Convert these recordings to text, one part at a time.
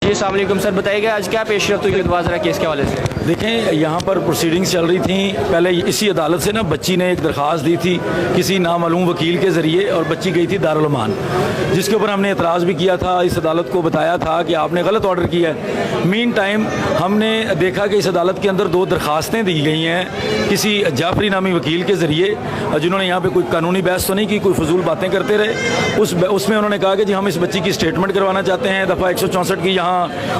जी अस्सलाम वालेकुम सर, बताइएगा आज क्या पेशरफ्त हुई दुआज़रा केस के हवाले से? देखें, यहाँ पर प्रोसीडिंग्स चल रही थी। पहले इसी अदालत से ना बच्ची ने एक दरख्वास्त दी थी किसी नामालूम वकील के ज़रिए, और बच्ची गई थी दारुल अमान, जिसके ऊपर हमने एतराज़ भी किया था। इस अदालत को बताया था कि आपने गलत ऑर्डर किया है। मीन टाइम हमने देखा कि इस अदालत के अंदर 2 दरख्वास्तें दी गई हैं किसी जाफरी नामी वकील के ज़रिए, जिन्होंने यहाँ पर कोई कानूनी बहस तो नहीं की, कोई फजूल बातें करते रहे। उसमें उन्होंने कहा कि जी हम इस बच्ची की स्टेटमेंट करवाना चाहते हैं दफ़ा 164 की यहाँ,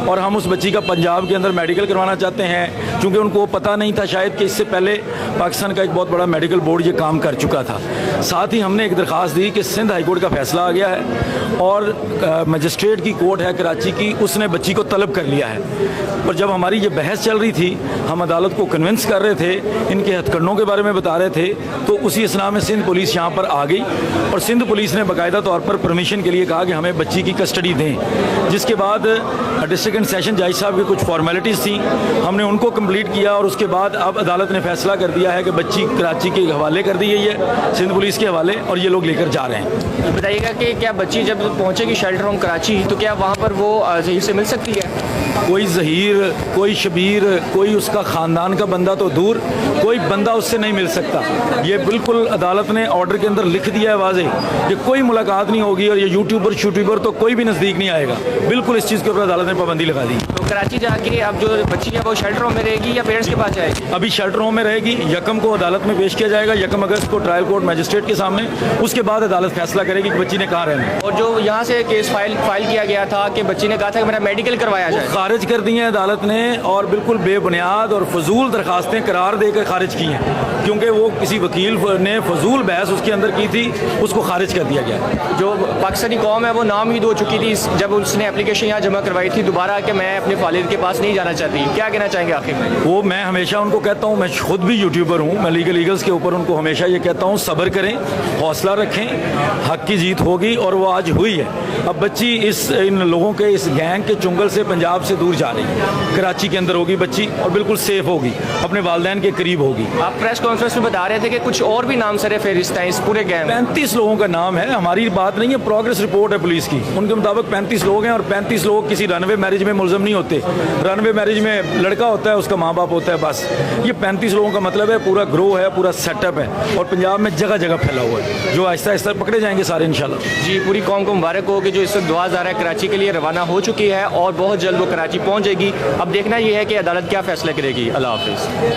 और हम उस बच्ची का पंजाब के अंदर मेडिकल करवाना चाहते हैं, क्योंकि उनको पता नहीं था शायद कि इससे पहले पाकिस्तान का एक बहुत बड़ा मेडिकल बोर्ड ये काम कर चुका था। साथ ही हमने एक दरख्वास्त दी कि सिंध हाई कोर्ट का फैसला आ गया है और मजिस्ट्रेट की कोर्ट है कराची की, उसने बच्ची को तलब कर लिया है। और जब हमारी ये बहस चल रही थी, हम अदालत को कन्विंस कर रहे थे, इनके हथकंडों के बारे में बता रहे थे, तो उसी असना में सिंध पुलिस यहाँ पर आ गई और सिंध पुलिस ने बाकायदा तौर पर परमिशन के लिए कहा कि हमें बच्ची की कस्टडी दें। जिसके बाद डिस्ट्रिक्ट एंड सेशन जज साहब की कुछ फॉर्मेलिटीज़ थी, हमने उनको कंप्लीट किया और उसके बाद अब अदालत ने फैसला कर दिया है कि बच्ची कराची के हवाले कर दी गई है, सिंध पुलिस के हवाले, और ये लोग लेकर जा रहे हैं। बताइएगा कि क्या बच्ची जब पहुँचेगी शेल्टर होम कराची तो क्या वहाँ पर वो ज़हीर से मिल सकती है? कोई ज़हीर, कोई शबीर, कोई उसका ख़ानदान का बंदा तो दूर, कोई बंदा उससे नहीं मिल सकता। ये बिल्कुल अदालत ने ऑर्डर के अंदर लिख दिया है वाज़ेह कि कोई मुलाकात नहीं होगी, और ये यूट्यूबर शूट्यूबर तो कोई भी नज़दीक नहीं आएगा। बिल्कुल इस चीज़ के ऊपर अदालत ने पाबंदी लगा दी। तो कराची जाके अब जो बच्ची है वो शेल्टर होम में रहेगी या पेरेंट्स के पास जाएगी? अभी शेल्टर होम में रहेगी। यकम को अदालत में पेश किया जाएगा, 1 अगस्त को ट्रायल कोर्ट मजिस्ट्रेट के सामने। उसके बाद अदालत फैसला करेगी कि बच्ची ने कहाँ रहना है। और जो यहाँ से केस फाइल किया गया था कि बच्ची ने कहा था कि मेरा मेडिकल करवाया जाए, खारिज कर दी हैं अदालत ने, और बिल्कुल बेबुनियाद और फजूल दरखास्तें करार देकर खारिज की हैं, क्योंकि वो किसी वकील ने फजूल बहस उसके अंदर की थी, उसको खारिज कर दिया गया। जो पाकिस्तानी कौम है वो नाउमीद हो चुकी थी जब उसने एप्लीकेशन यहाँ जमा करवाई थी दोबारा कि मैं अपने वालिद के पास नहीं जाना चाहती। क्या कहना चाहेंगे आखिर में? वो मैं हमेशा उनको कहता हूँ, मैं खुद भी यूट्यूबर हूँ, मैं लीगल ईगल्स के ऊपर उनको हमेशा ये कहता हूँ, सब्र करें, हौसला रखें, हक की जीत होगी, और वो आज हुई है। अब बच्ची इन लोगों के इस गैंग के चुंगल से पंजाब से दूर जा रही है, कराची के अंदर होगी बच्ची और बिल्कुल सेफ होगी, अपने वालिदैन के करीब होगी। आप प्रेस कॉन्फ्रेंस में बता रहे थे कि कुछ और भी नाम सर फहरिस्त हैं इस पूरे गैंग में। 35 लोगों का नाम है, हमारी बात नहीं है, प्रोग्रेस रिपोर्ट है पुलिस की, उनके मुताबिक 35 लोग हैं, और 35 लोग किसी रनवे मैरिज में मुलजम नहीं होते। रनवे मैरिज में लड़का होता है, उसका माँ बाप होता है, बस। ये 35 लोगों का मतलब है, पूरा ग्रोह है, पूरा सेटअप है, और पंजाब में जगह जगह फैला हुआ है, जो आहिस्ता आहिस्ता पकड़े जाएंगे सारे इंशाल्लाह। जी, पूरी कौम को मुबारक हो कि जो इस वक्त दुआज़रा कराची के लिए रवाना हो चुकी है और बहुत जल्द वो कराची पहुँचेगी। अब देखना यह है कि अदालत क्या फैसला करेगी। अल्लाह हाफिज़।